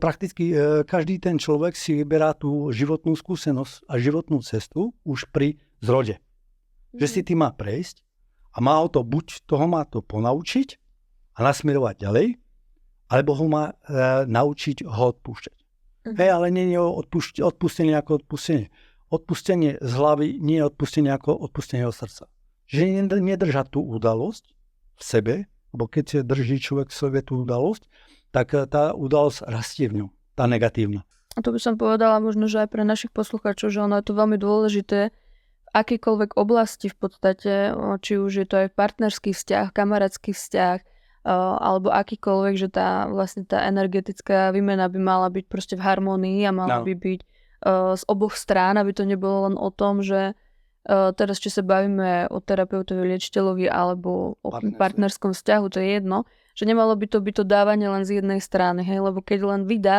prakticky každý ten človek si vyberá tú životnú skúsenosť a životnú cestu už pri zrode. Že si tým má prejsť a má ho to buď toho má to ponaučiť a nasmerovať ďalej, alebo ho má naučiť ho odpúšťať. Hej, ale nie je odpustenie ako odpustenie. Odpustenie z hlavy nie je odpustenie ako odpustenie od srdca. Že nedržať tú udalosť v sebe, lebo keď drží človek v sebe tú udalosť, tak tá udalosť rastie v ňom, tá negatívna. A to by som povedala možno, že aj pre našich poslucháčov, že ono je to veľmi dôležité v akýkoľvek oblasti v podstate, či už je to aj partnerský vzťah, kamarátsky vzťah, alebo akýkoľvek, že tá energetická výmena by mala byť proste v harmonii a mala by byť z oboch strán, aby to nebolo len o tom, že teraz či sa bavíme o terapeutovi, liečiteľovi alebo o partnerskom vzťahu, to je jedno, že nemalo by to byť to dávanie len z jednej strany, hej, lebo keď len vydá